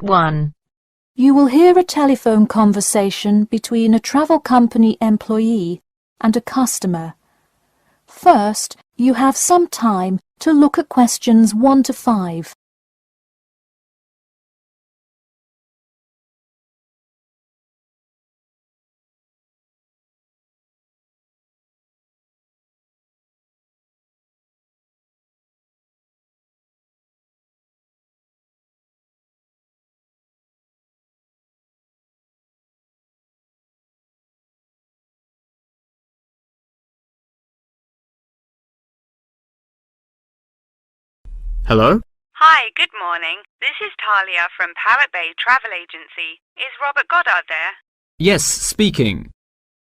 1. You will hear a telephone conversation between a travel company employee and a customer. First, you have some time to look at questions 1 to 5. Hello? Hi, good morning. This is Talia from Parrot Bay Travel Agency. Is Robert Goddard there? Yes, speaking.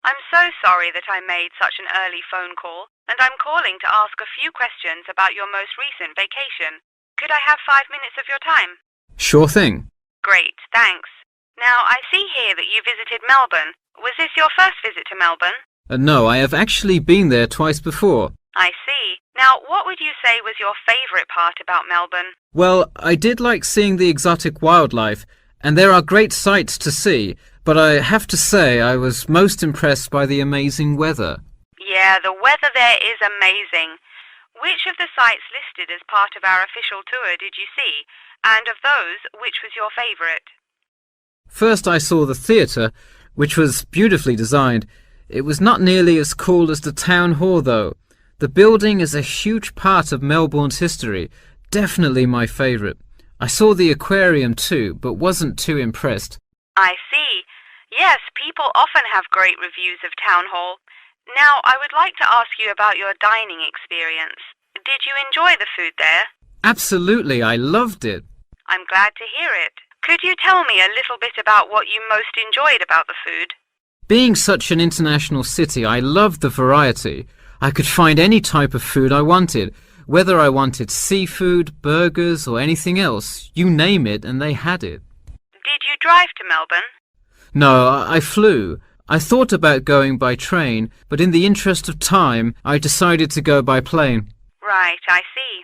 I'm so sorry that I made such an early phone call, and I'm calling to ask a few questions about your most recent vacation. Could I have 5 minutes of your time? Sure thing. Great, thanks. Now, I see here that you visited Melbourne. Was this your first visit to Melbourne? No, I have actually been there twice before. I see. Now, what would you say was your favourite part about Melbourne? Well, I did like seeing the exotic wildlife, and there are great sights to see, but I have to say I was most impressed by the amazing weather. Yeah, the weather there is amazing. Which of the sites listed as part of our official tour did you see? And of those, which was your favourite? First I saw the theatre, which was beautifully designed. It was not nearly as cool as the town hall, though. The building is a huge part of Melbourne's history, definitely my favourite. I saw the aquarium too, but wasn't too impressed. I see. Yes, people often have great reviews of Town Hall. Now, I would like to ask you about your dining experience. Did you enjoy the food there? Absolutely, I loved it. I'm glad to hear it. Could you tell me a little bit about what you most enjoyed about the food? Being such an international city, I loved the variety. I could find any type of food I wanted, whether I wanted seafood, burgers or anything else. You name it and they had it. Did you drive to Melbourne? No, I flew. I thought about going by train, but in the interest of time, I decided to go by plane. Right, I see.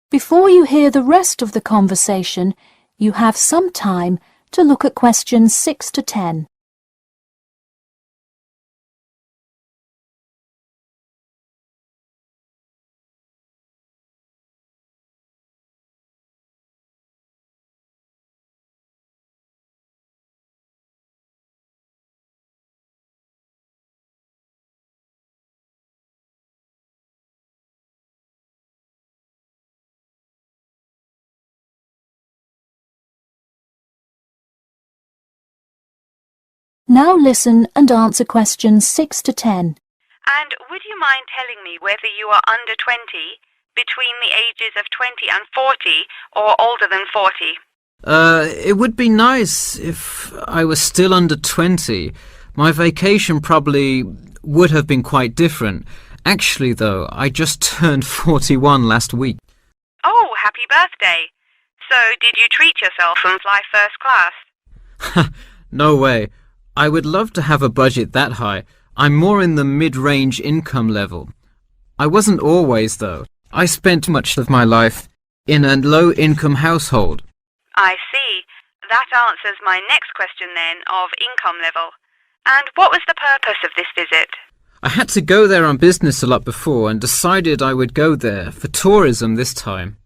Before you hear the rest of the conversation, you have some time to look at questions 6 to 10. Now listen and answer questions 6 to 10. And would you mind telling me whether you are under 20, between the ages of 20 and 40, or older than 40? It would be nice if I was still under 20. My vacation probably would have been quite different. Actually, though, I just turned 41 last week. Oh, happy birthday. So, did you treat yourself and fly first class? No way. I would love to have a budget that high. I'm more in the mid-range income level. I wasn't always, though. I spent much of my life in a low-income household. I see. That answers my next question then, of income level. And what was the purpose of this visit? I had to go there on business a lot before and decided I would go there for tourism this time.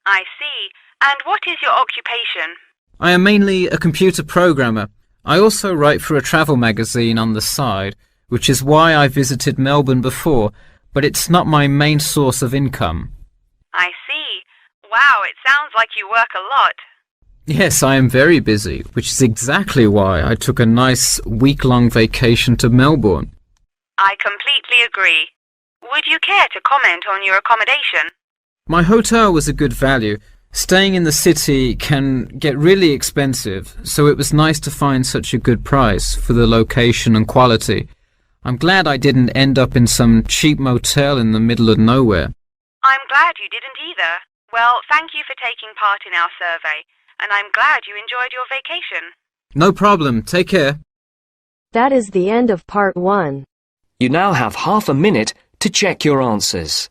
I see. And what is your occupation? I am mainly a computer programmer. I also write for a travel magazine on the side, which is why I visited Melbourne before, but it's not my main source of income. I see. Wow, it sounds like you work a lot. Yes, I am very busy, which is exactly why I took a nice week-long vacation to Melbourne. I completely agree. Would you care to comment on your accommodation? My hotel was a good value. Staying in the city can get really expensive, so it was nice to find such a good price for the location and quality. I'm glad I didn't end up in some cheap motel in the middle of nowhere. I'm glad you didn't either. Well, thank you for taking part in our survey, and I'm glad you enjoyed your vacation. No problem. Take care. That is the end of part 1. You now have half a minute to check your answers.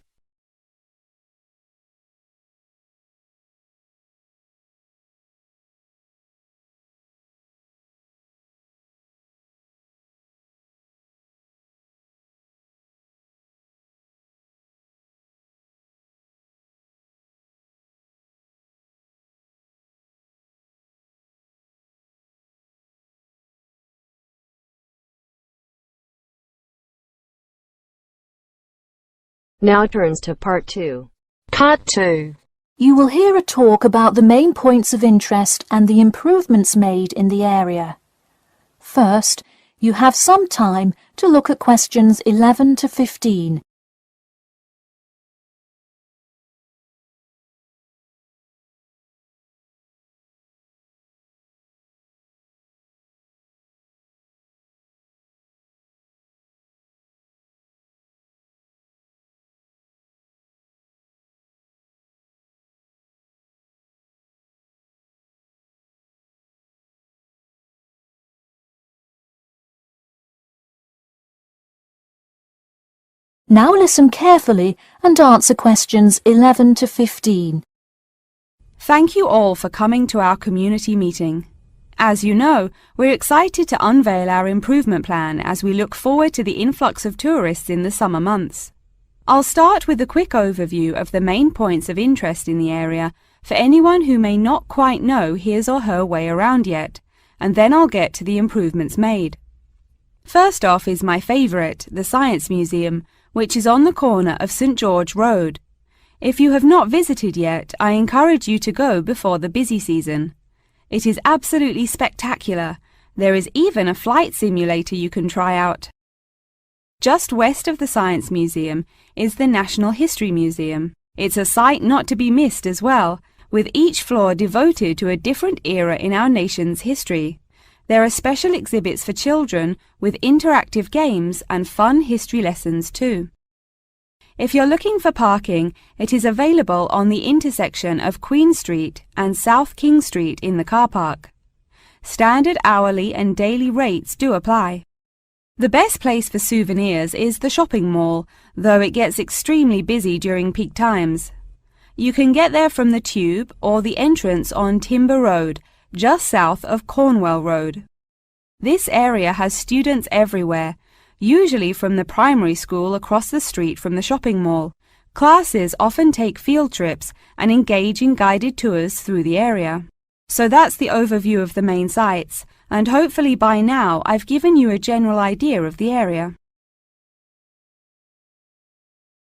Now turns to Part 2. Part 2. You will hear a talk about the main points of interest and the improvements made in the area. First, you have some time to look at questions 11 to 15. Now listen carefully and answer questions 11 to 15. Thank you all for coming to our community meeting. As you know, we're excited to unveil our improvement plan as we look forward to the influx of tourists in the summer months. I'll start with a quick overview of the main points of interest in the area for anyone who may not quite know his or her way around yet, and then I'll get to the improvements made. First off is my favourite, the Science Museum, which is on the corner of St George Road. If you have not visited yet, I encourage you to go before the busy season. It is absolutely spectacular. There is even a flight simulator you can try out. Just west of the Science Museum is the National History Museum. It's a sight not to be missed as well, with each floor devoted to a different era in our nation's history. There are special exhibits for children with interactive games and fun history lessons too. If you're looking for parking, it is available on the intersection of Queen Street and South King Street in the car park. Standard hourly and daily rates do apply. The best place for souvenirs is the shopping mall, though it gets extremely busy during peak times. You can get there from the Tube or the entrance on Timber Road, just south of Cornwall Road. This area has students everywhere, usually from the primary school across the street from the shopping mall. Classes often take field trips and engage in guided tours through the area. So that's the overview of the main sites, and hopefully by now I've given you a general idea of the area.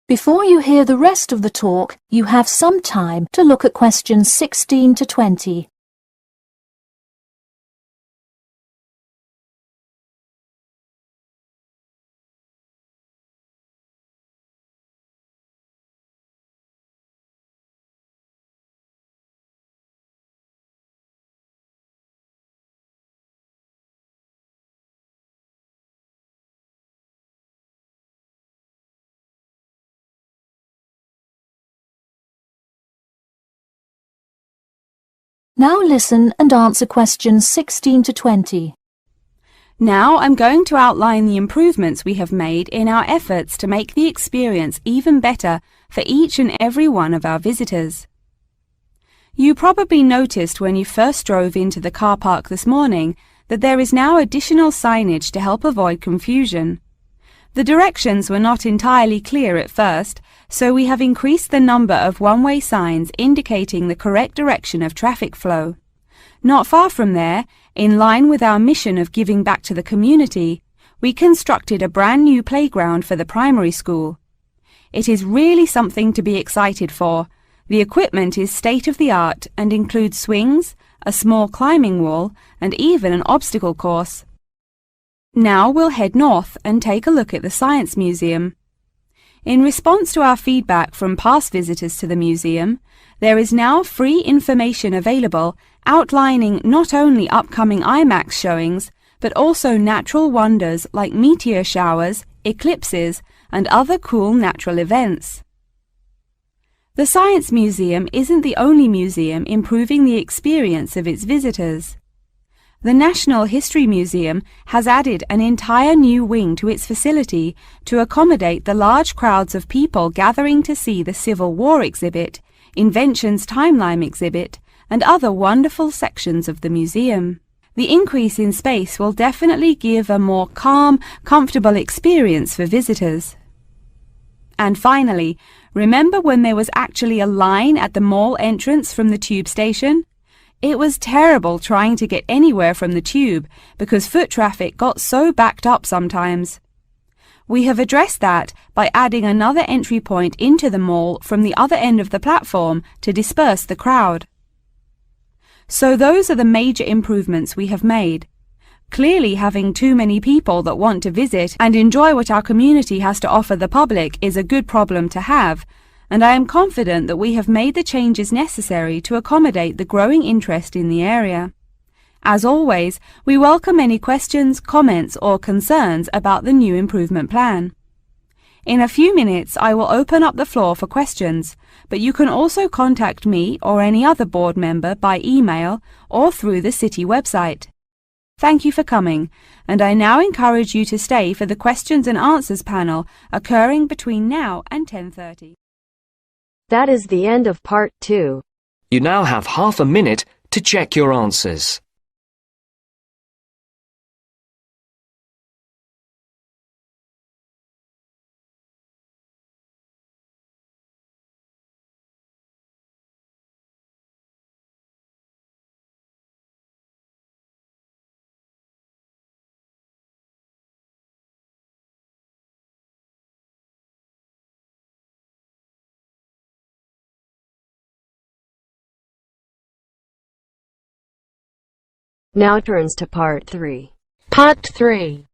Before you hear the rest of the talk, you have some time to look at questions 16 to 20. Now listen and answer questions 16 to 20. Now I'm going to outline the improvements we have made in our efforts to make the experience even better for each and every one of our visitors. You probably noticed when you first drove into the car park this morning that there is now additional signage to help avoid confusion. The directions were not entirely clear at first, so we have increased the number of one-way signs indicating the correct direction of traffic flow. Not far from there, in line with our mission of giving back to the community, we constructed a brand new playground for the primary school. It is really something to be excited for. The equipment is state-of-the-art and includes swings, a small climbing wall, and even an obstacle course. Now we'll head north and take a look at the Science Museum. In response to our feedback from past visitors to the museum, there is now free information available outlining not only upcoming IMAX showings, but also natural wonders like meteor showers, eclipses, and other cool natural events. The Science Museum isn't the only museum improving the experience of its visitors. The National History Museum has added an entire new wing to its facility to accommodate the large crowds of people gathering to see the Civil War exhibit, Inventions Timeline exhibit, and other wonderful sections of the museum. The increase in space will definitely give a more calm, comfortable experience for visitors. And finally, remember when there was actually a line at the mall entrance from the tube station? It was terrible trying to get anywhere from the tube because foot traffic got so backed up sometimes. We have addressed that by adding another entry point into the mall from the other end of the platform to disperse the crowd. So those are the major improvements we have made. Clearly, having too many people that want to visit and enjoy what our community has to offer the public is a good problem to have, and I am confident that we have made the changes necessary to accommodate the growing interest in the area. As always, we welcome any questions, comments or concerns about the new improvement plan. In a few minutes, I will open up the floor for questions, but you can also contact me or any other board member by email or through the city website. Thank you for coming, and I now encourage you to stay for the questions and answers panel occurring between now and 10:30. That is the end of part 2. You now have half a minute to check your answers. Now turns to part 3. Part 3.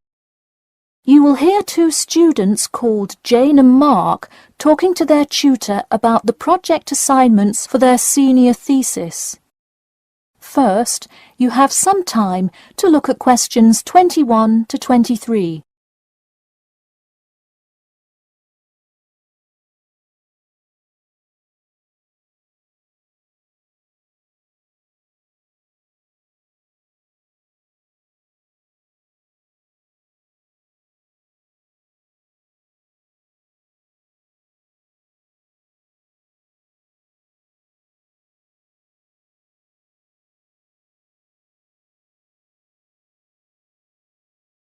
You will hear two students called Jane and Mark talking to their tutor about the project assignments for their senior thesis. First, you have some time to look at questions 21 to 23.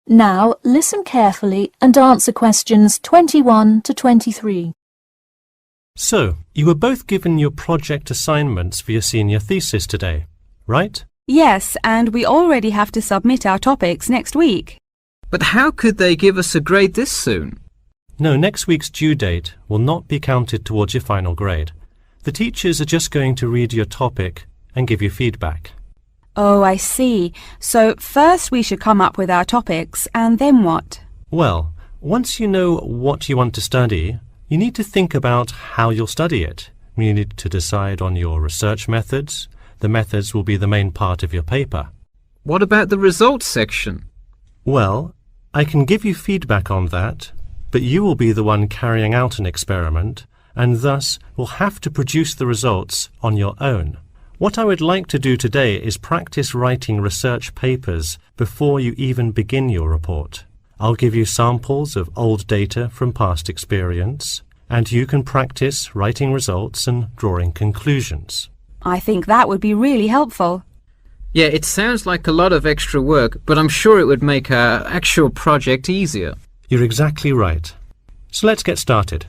Now listen carefully and answer questions 21 to 23. So, you were both given your project assignments for your senior thesis today, right? Yes, and we already have to submit our topics next week. But how could they give us a grade this soon? No, next week's due date will not be counted towards your final grade. The teachers are just going to read your topic and give you feedback. Oh, I see. So first we should come up with our topics, and then what? Well, once you know what you want to study, you need to think about how you'll study it. You need to decide on your research methods. The methods will be the main part of your paper. What about the results section? Well, I can give you feedback on that, but you will be the one carrying out an experiment, and thus will have to produce the results on your own. What I would like to do today is practice writing research papers before you even begin your report. I'll give you samples of old data from past experience, and you can practice writing results and drawing conclusions. I think that would be really helpful. Yeah, it sounds like a lot of extra work, but I'm sure it would make our actual project easier. You're exactly right. So let's get started.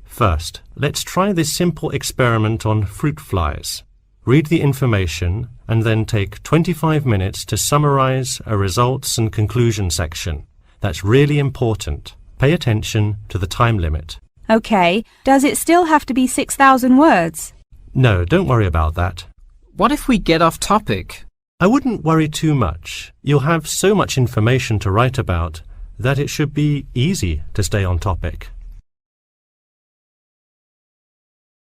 First, let's try this simple experiment on fruit flies. Read the information and then take 25 minutes to summarize a results and conclusion section. That's really important. Pay attention to the time limit. Okay, does it still have to be 6,000 words? No, don't worry about that. What if we get off topic? I wouldn't worry too much. You'll have so much information to write about that it should be easy to stay on topic.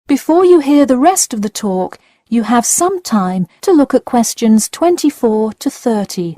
Before you hear the rest of the talk, you have some time to look at questions 24 to 30.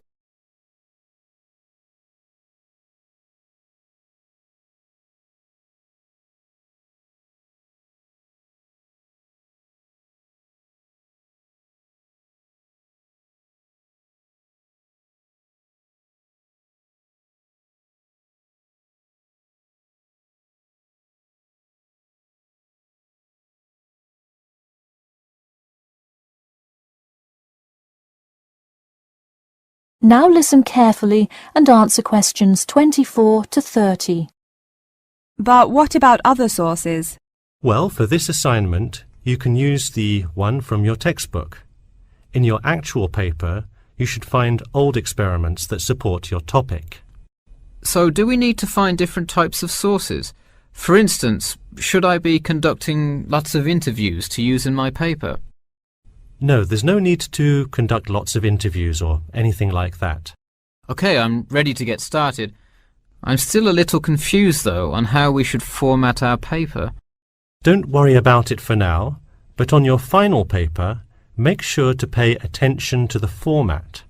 Now listen carefully and answer questions 24 to 30. But what about other sources? Well, for this assignment, you can use the one from your textbook. In your actual paper, you should find old experiments that support your topic. So do we need to find different types of sources? For instance, should I be conducting lots of interviews to use in my paper? No, there's no need to conduct lots of interviews or anything like that. Okay, I'm ready to get started. I'm still a little confused, though, on how we should format our paper. Don't worry about it for now, but on your final paper, make sure to pay attention to the format.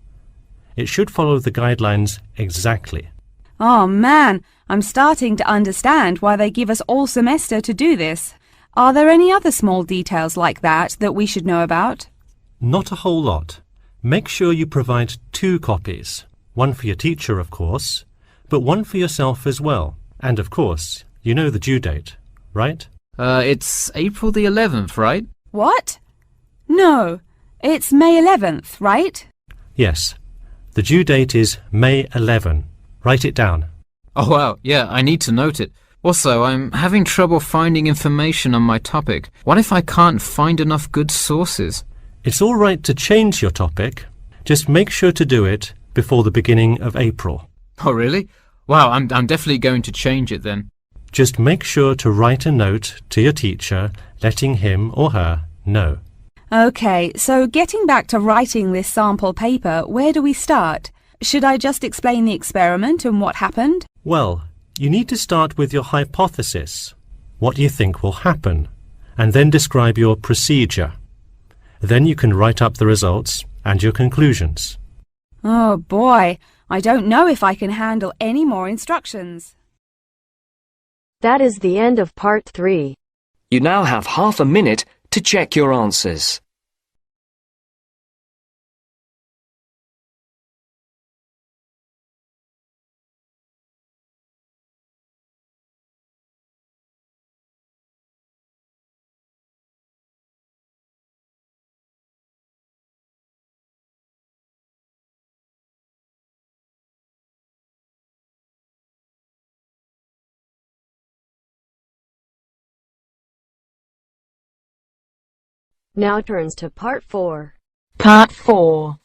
It should follow the guidelines exactly. Oh man, I'm starting to understand why they give us all semester to do this. Are there any other small details like that we should know about? Not a whole lot. Make sure you provide 2 copies. One for your teacher, of course, but one for yourself as well. And of course, you know the due date, right? It's April the 11th, right? What? No, it's May 11th, right? Yes. The due date is May 11. Write it down. Oh wow, yeah, I need to note it. Also, I'm having trouble finding information on my topic. What if I can't find enough good sources? It's all right to change your topic. Just make sure to do it before the beginning of April. Oh really? Wow, I'm definitely going to change it then. Just make sure to write a note to your teacher letting him or her know. Okay, so getting back to writing this sample paper, where do we start? Should I just explain the experiment and what happened? Well, you need to start with your hypothesis, what you think will happen, and then describe your procedure. Then you can write up the results and your conclusions. Oh boy, I don't know if I can handle any more instructions. That is the end of part 3. You now have half a minute to check your answers. Now turns to part 4. Part 4.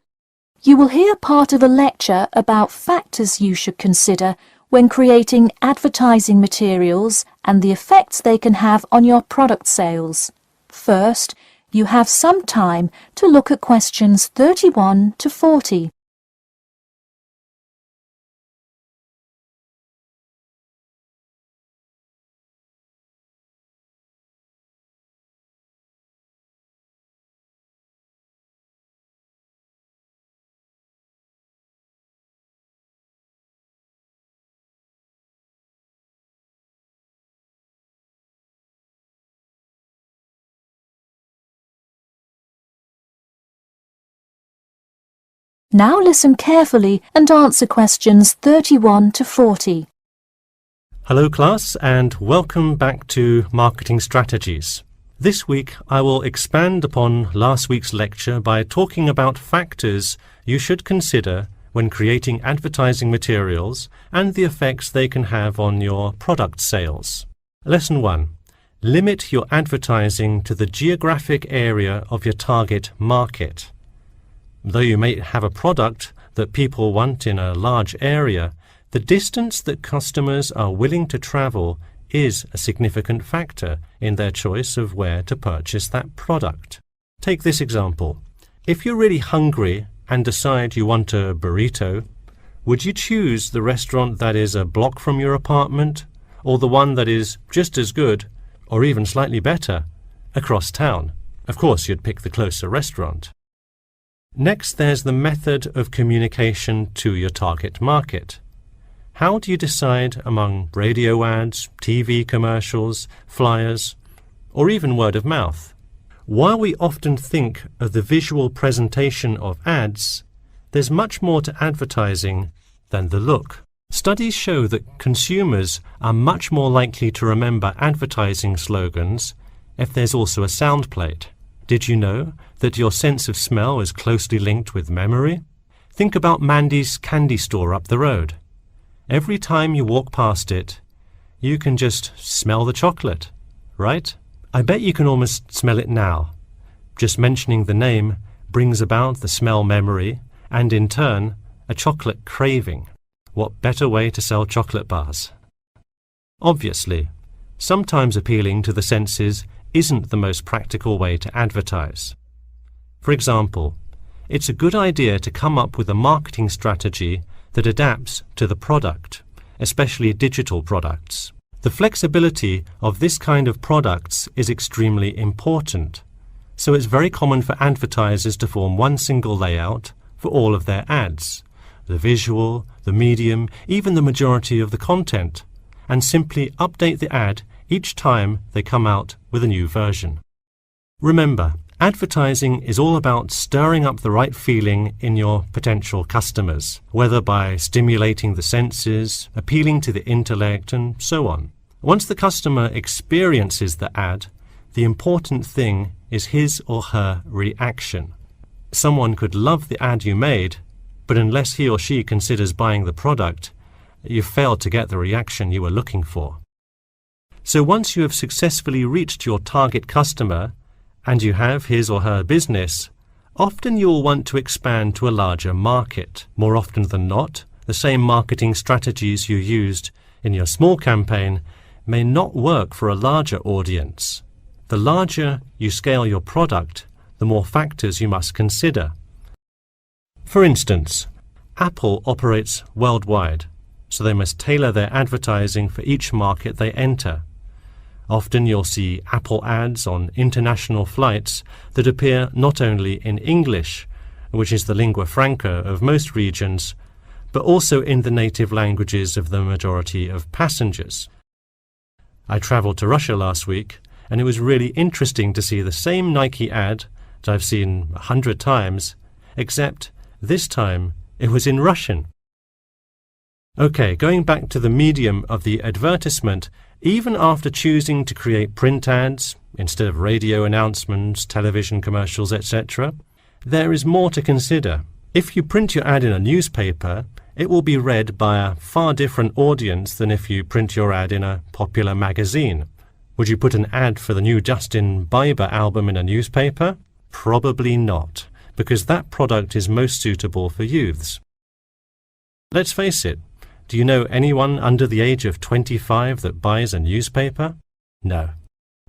You will hear part of a lecture about factors you should consider when creating advertising materials and the effects they can have on your product sales. First, you have some time to look at questions 31 to 40. Now listen carefully and answer questions 31 to 40. Hello class, and welcome back to Marketing Strategies. This week I will expand upon last week's lecture by talking about factors you should consider when creating advertising materials and the effects they can have on your product sales. Lesson 1. Limit your advertising to the geographic area of your target market. Though you may have a product that people want in a large area, the distance that customers are willing to travel is a significant factor in their choice of where to purchase that product. Take this example. If you're really hungry and decide you want a burrito, would you choose the restaurant that is a block from your apartment, or the one that is just as good, or even slightly better, across town? Of course, you'd pick the closer restaurant. Next, there's the method of communication to your target market. How do you decide among radio ads, TV commercials, flyers, or even word of mouth? While we often think of the visual presentation of ads, there's much more to advertising than the look. Studies show that consumers are much more likely to remember advertising slogans if there's also a sound plate. Did you know that your sense of smell is closely linked with memory? Think about Mandy's candy store up the road. Every time you walk past it, you can just smell the chocolate, right? I bet you can almost smell it now. Just mentioning the name brings about the smell memory and, in turn, a chocolate craving. what better way to sell chocolate bars? Obviously, sometimes appealing to the senses isn't the most practical way to advertise. For example, it's a good idea to come up with a marketing strategy that adapts to the product, especially digital products. The flexibility of this kind of products is extremely important, so it's very common for advertisers to form one single layout for all of their ads, the visual, the medium, even the majority of the content, and simply update the ad each time they come out with a new version. Remember, advertising is all about stirring up the right feeling in your potential customers, whether by stimulating the senses, appealing to the intellect, and so on. Once the customer experiences the ad, the important thing is his or her reaction. Someone could love the ad you made, but unless he or she considers buying the product, you've failed to get the reaction you were looking for. So once you have successfully reached your target customer, and you have his or her business, often you'll want to expand to a larger market. More often than not, the same marketing strategies you used in your small campaign may not work for a larger audience. The larger you scale your product, the more factors you must consider. For instance, Apple operates worldwide, so they must tailor their advertising for each market they enter. Often you'll see Apple ads on international flights that appear not only in English, which is the lingua franca of most regions, but also in the native languages of the majority of passengers. I travelled to Russia last week, and it was really interesting to see the same Nike ad that I've seen 100 times, except this time it was in Russian. Okay, going back to the medium of the advertisement, even after choosing to create print ads instead of radio announcements, television commercials, etc., there is more to consider. If you print your ad in a newspaper, it will be read by a far different audience than if you print your ad in a popular magazine. Would you put an ad for the new Justin Bieber album in a newspaper? Probably not, because that product is most suitable for youths. Let's face it, do you know anyone under the age of 25 that buys a newspaper? No.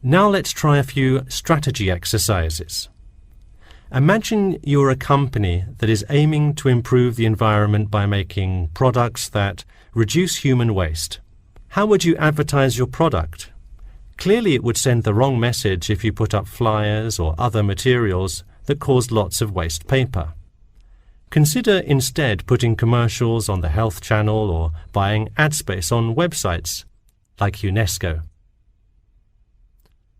Now let's try a few strategy exercises. Imagine you're a company that is aiming to improve the environment by making products that reduce human waste. How would you advertise your product? Clearly it would send the wrong message if you put up flyers or other materials that cause lots of waste paper. Consider instead putting commercials on the Health Channel or buying ad space on websites like UNESCO.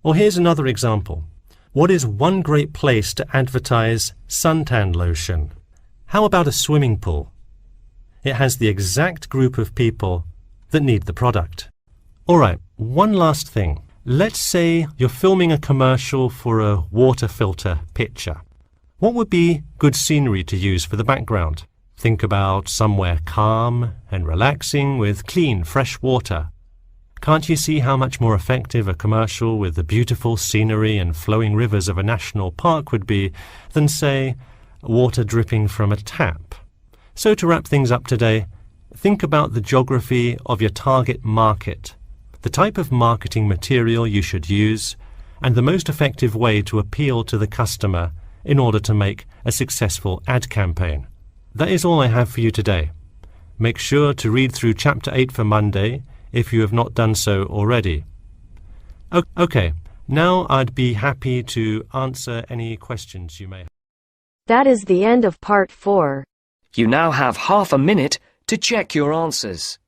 Or here's another example. What is one great place to advertise suntan lotion? How about a swimming pool? It has the exact group of people that need the product. All right, one last thing. Let's say you're filming a commercial for a water filter pitcher. What would be good scenery to use for the background? Think about somewhere calm and relaxing with clean, fresh water. Can't you see how much more effective a commercial with the beautiful scenery and flowing rivers of a national park would be than, say, water dripping from a tap? So to wrap things up today, think about the geography of your target market, the type of marketing material you should use, and the most effective way to appeal to the customer in order to make a successful ad campaign. That is all I have for you today. Make sure to read through Chapter 8 for Monday if you have not done so already. Okay, now I'd be happy to answer any questions you may have. That is the end of part 4. You now have half a minute to check your answers.